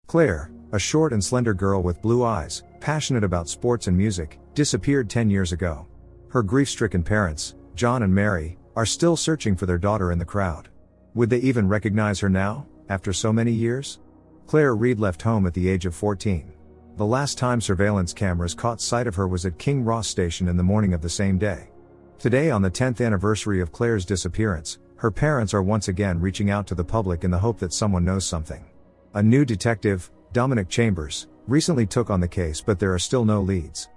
Claire, a short and slender girl with blue eyes, passionate about sports and music, disappeared 10 years ago. Her grief-stricken parents, John and Mary, are still searching for their daughter in the crowd. Would they even recognize her now, after so many years? Claire Reed left home at the age of 14. The last time surveillance cameras caught sight of her was at King Ross Station in the morning of the same day. Today, on the 10th anniversary of Claire's disappearance, her parents are once again reaching out to the public in the hope that someone knows something. A new detective, Dominic Chambers, recently took on the case, but there are still no leads.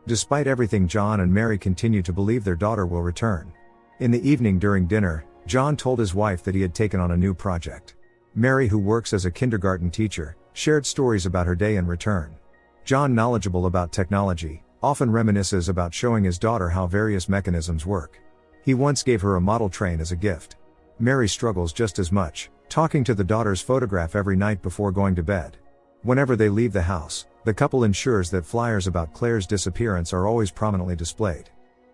Despite everything, John and Mary continue to believe their daughter will return. In the evening during dinner, John told his wife that he had taken on a new project. Mary, who works as a kindergarten teacher, shared stories about her day in return. John, knowledgeable about technology, often reminisces about showing his daughter how various mechanisms work. He once gave her a model train as a gift. Mary struggles just as much, talking to the daughter's photograph every night before going to bed. Whenever they leave the house, the couple ensures that flyers about Claire's disappearance are always prominently displayed.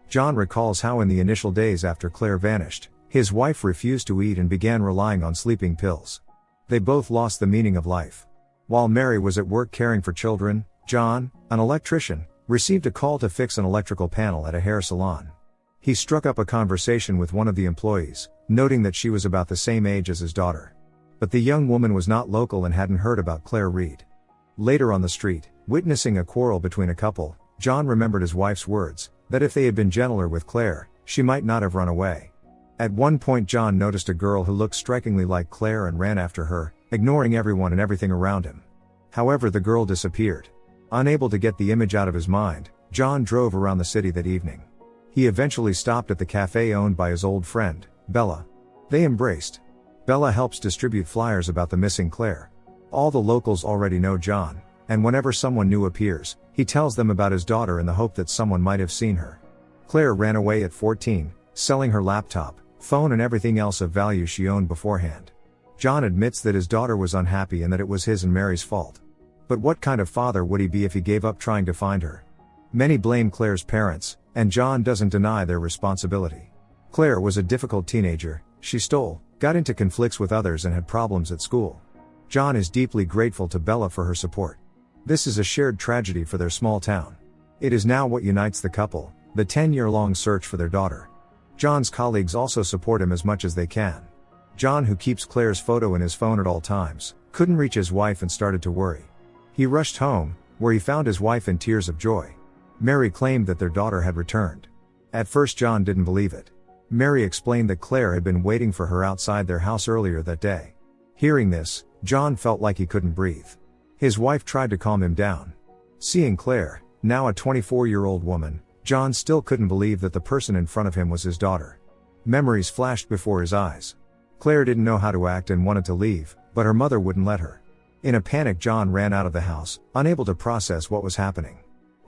John recalls how in the initial days after Claire vanished, his wife refused to eat and began relying on sleeping pills. They both lost the meaning of life. While Mary was at work caring for children, John, an electrician, received a call to fix an electrical panel at a hair salon. He struck up a conversation with one of the employees, noting that she was about the same age as his daughter. But the young woman was not local and hadn't heard about Claire Reed. Later on the street, witnessing a quarrel between a couple, John remembered his wife's words, that if they had been gentler with Claire, she might not have run away. At one point, John noticed a girl who looked strikingly like Claire and ran after her, ignoring everyone and everything around him. However, the girl disappeared. Unable to get the image out of his mind, John drove around the city that evening. He eventually stopped at the cafe owned by his old friend, Bella. They embraced. Bella helps distribute flyers about the missing Claire. All the locals already know John, and whenever someone new appears, he tells them about his daughter in the hope that someone might have seen her. Claire ran away at 14, selling her laptop, phone and everything else of value she owned beforehand. John admits that his daughter was unhappy and that it was his and Mary's fault. But what kind of father would he be if he gave up trying to find her? Many blame Claire's parents, and John doesn't deny their responsibility. Claire was a difficult teenager. She stole, got into conflicts with others and had problems at school. John is deeply grateful to Bella for her support. This is a shared tragedy for their small town. It is now what unites the couple, the 10-year-long search for their daughter. John's colleagues also support him as much as they can. John, who keeps Claire's photo in his phone at all times, couldn't reach his wife and started to worry. He rushed home, where he found his wife in tears of joy. Mary claimed that their daughter had returned. At first, John didn't believe it. Mary explained that Claire had been waiting for her outside their house earlier that day. Hearing this, John felt like he couldn't breathe. His wife tried to calm him down. Seeing Claire, now a 24-year-old woman, John still couldn't believe that the person in front of him was his daughter. Memories flashed before his eyes. Claire didn't know how to act and wanted to leave, but her mother wouldn't let her. In a panic, John ran out of the house, unable to process what was happening.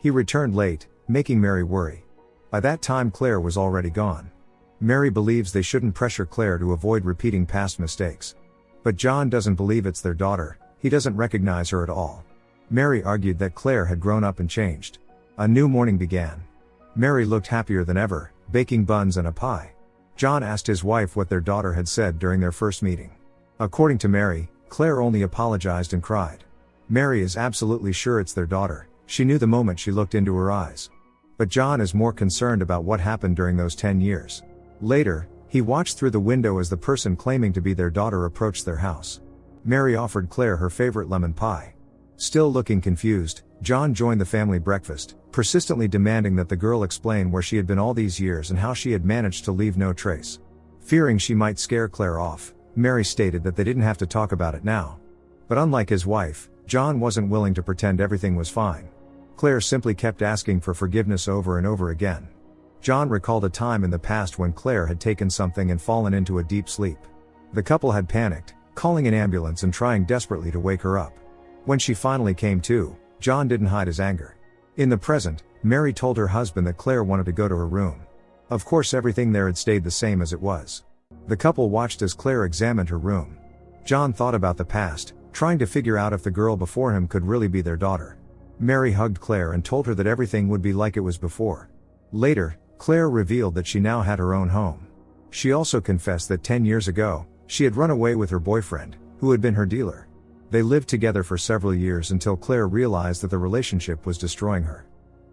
He returned late, making Mary worry. By that time, Claire was already gone. Mary believes they shouldn't pressure Claire to avoid repeating past mistakes. But John doesn't believe it's their daughter. He doesn't recognize her at all. Mary argued that Claire had grown up and changed. A new morning began. Mary looked happier than ever, baking buns and a pie. John asked his wife what their daughter had said during their first meeting. According to Mary, Claire only apologized and cried. Mary is absolutely sure it's their daughter. She knew the moment she looked into her eyes. But John is more concerned about what happened during those 10 years. Later, he watched through the window as the person claiming to be their daughter approached their house. Mary offered Claire her favorite lemon pie. Still looking confused, John joined the family breakfast, persistently demanding that the girl explain where she had been all these years and how she had managed to leave no trace. Fearing she might scare Claire off, Mary stated that they didn't have to talk about it now. But unlike his wife, John wasn't willing to pretend everything was fine. Claire simply kept asking for forgiveness over and over again. John recalled a time in the past when Claire had taken something and fallen into a deep sleep. The couple had panicked, calling an ambulance and trying desperately to wake her up. When she finally came to, John didn't hide his anger. In the present, Mary told her husband that Claire wanted to go to her room. Of course, everything there had stayed the same as it was. The couple watched as Claire examined her room. John thought about the past, trying to figure out if the girl before him could really be their daughter. Mary hugged Claire and told her that everything would be like it was before. Later, Claire revealed that she now had her own home. She also confessed that 10 years ago, she had run away with her boyfriend, who had been her dealer. They lived together for several years until Claire realized that the relationship was destroying her.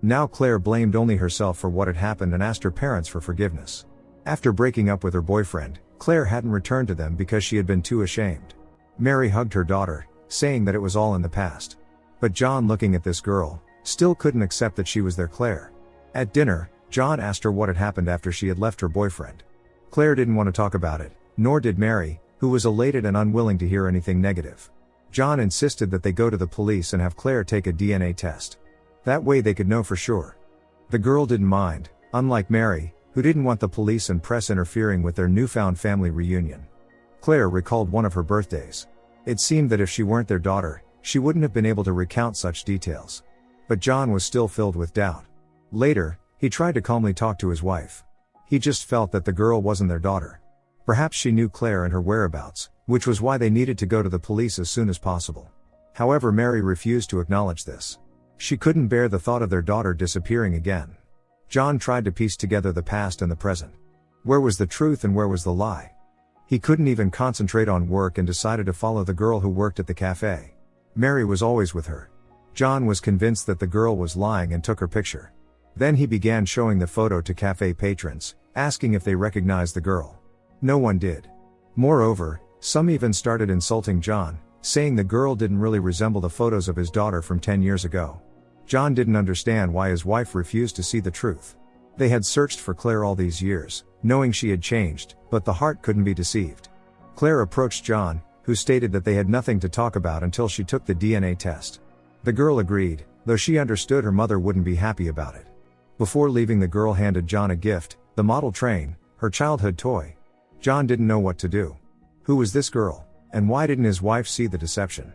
Now Claire blamed only herself for what had happened and asked her parents for forgiveness. After breaking up with her boyfriend, Claire hadn't returned to them because she had been too ashamed. Mary hugged her daughter, saying that it was all in the past. But John, looking at this girl, still couldn't accept that she was their Claire. At dinner, John asked her what had happened after she had left her boyfriend. Claire didn't want to talk about it, nor did Mary, who was elated and unwilling to hear anything negative. John insisted that they go to the police and have Claire take a DNA test. That way they could know for sure. The girl didn't mind, unlike Mary, who didn't want the police and press interfering with their newfound family reunion. Claire recalled one of her birthdays. It seemed that if she weren't their daughter, she wouldn't have been able to recount such details. But John was still filled with doubt. Later, he tried to calmly talk to his wife. He just felt that the girl wasn't their daughter. Perhaps she knew Claire and her whereabouts, which was why they needed to go to the police as soon as possible. However, Mary refused to acknowledge this. She couldn't bear the thought of their daughter disappearing again. John tried to piece together the past and the present. Where was the truth and where was the lie? He couldn't even concentrate on work and decided to follow the girl who worked at the cafe. Mary was always with her. John was convinced that the girl was lying and took her picture. Then he began showing the photo to cafe patrons, asking if they recognized the girl. No one did. Moreover, some even started insulting John, saying the girl didn't really resemble the photos of his daughter from 10 years ago. John didn't understand why his wife refused to see the truth. They had searched for Claire all these years, knowing she had changed, but the heart couldn't be deceived. Claire approached John, who stated that they had nothing to talk about until she took the DNA test. The girl agreed, though she understood her mother wouldn't be happy about it. Before leaving, the girl handed John a gift, the model train, her childhood toy. John didn't know what to do. Who was this girl, and why didn't his wife see the deception?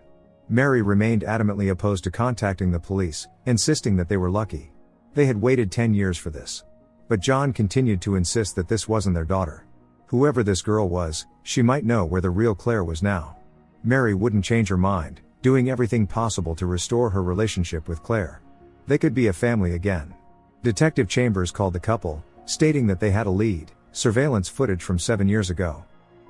Mary remained adamantly opposed to contacting the police, insisting that they were lucky. They had waited 10 years for this. But John continued to insist that this wasn't their daughter. Whoever this girl was, she might know where the real Claire was now. Mary wouldn't change her mind, doing everything possible to restore her relationship with Claire. They could be a family again. Detective Chambers called the couple, stating that they had a lead: surveillance footage from 7 years ago.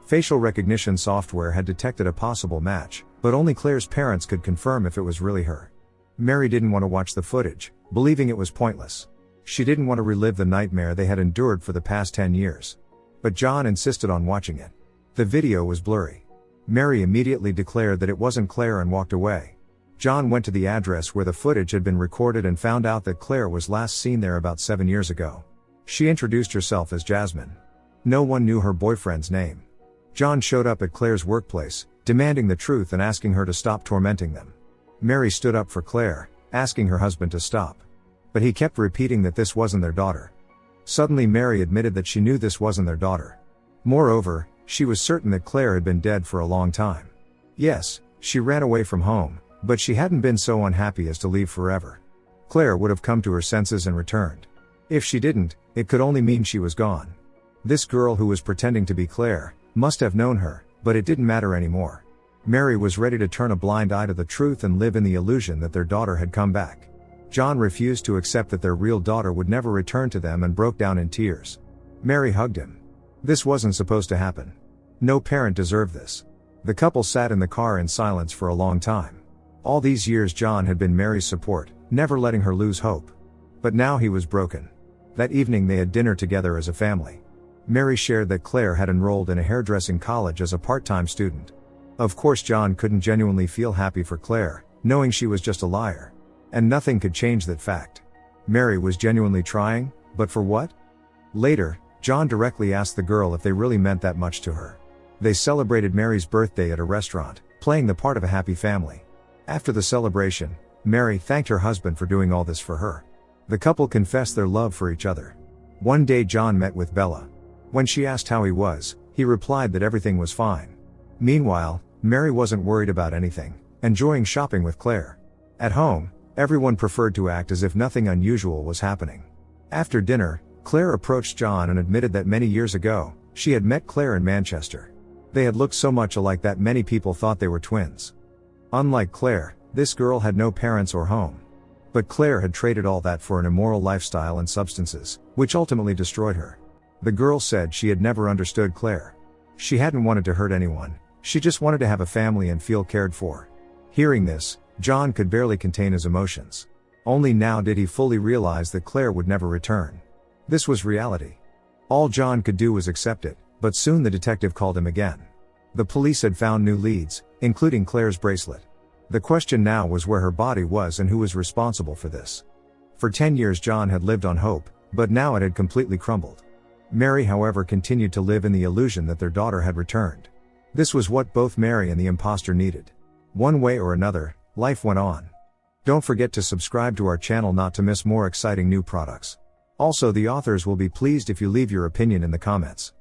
Facial recognition software had detected a possible match, but only Claire's parents could confirm if it was really her. Mary didn't want to watch the footage, believing it was pointless. She didn't want to relive the nightmare they had endured for the past 10 years. But John insisted on watching it. The video was blurry. Mary immediately declared that it wasn't Claire and walked away. John went to the address where the footage had been recorded and found out that Claire was last seen there about 7 years ago. She introduced herself as Jasmine. No one knew her boyfriend's name. John showed up at Claire's workplace, demanding the truth and asking her to stop tormenting them. Mary stood up for Claire, asking her husband to stop. But he kept repeating that this wasn't their daughter. Suddenly Mary admitted that she knew this wasn't their daughter. Moreover, she was certain that Claire had been dead for a long time. Yes, she ran away from home, but she hadn't been so unhappy as to leave forever. Claire would have come to her senses and returned. If she didn't, it could only mean she was gone. This girl who was pretending to be Claire must have known her, but it didn't matter anymore. Mary was ready to turn a blind eye to the truth and live in the illusion that their daughter had come back. John refused to accept that their real daughter would never return to them and broke down in tears. Mary hugged him. This wasn't supposed to happen. No parent deserved this. The couple sat in the car in silence for a long time. All these years John had been Mary's support, never letting her lose hope. But now he was broken. That evening they had dinner together as a family. Mary shared that Claire had enrolled in a hairdressing college as a part-time student. Of course John couldn't genuinely feel happy for Claire, knowing she was just a liar. And nothing could change that fact. Mary was genuinely trying, but for what? Later, John directly asked the girl if they really meant that much to her. They celebrated Mary's birthday at a restaurant, playing the part of a happy family. After the celebration, Mary thanked her husband for doing all this for her. The couple confessed their love for each other. One day John met with Bella. When she asked how he was, he replied that everything was fine. Meanwhile, Mary wasn't worried about anything, enjoying shopping with Claire. At home, everyone preferred to act as if nothing unusual was happening. After dinner, Claire approached John and admitted that many years ago, she had met Claire in Manchester. They had looked so much alike that many people thought they were twins. Unlike Claire, this girl had no parents or home. But Claire had traded all that for an immoral lifestyle and substances, which ultimately destroyed her. The girl said she had never understood Claire. She hadn't wanted to hurt anyone, she just wanted to have a family and feel cared for. Hearing this, John could barely contain his emotions. Only now did he fully realize that Claire would never return. This was reality. All John could do was accept it, but soon the detective called him again. The police had found new leads, including Claire's bracelet. The question now was where her body was and who was responsible for this. For 10 years John had lived on hope, but now it had completely crumbled. Mary, however, continued to live in the illusion that their daughter had returned. This was what both Mary and the imposter needed. One way or another, life went on. Don't forget to subscribe to our channel not to miss more exciting new products. Also, the authors will be pleased if you leave your opinion in the comments.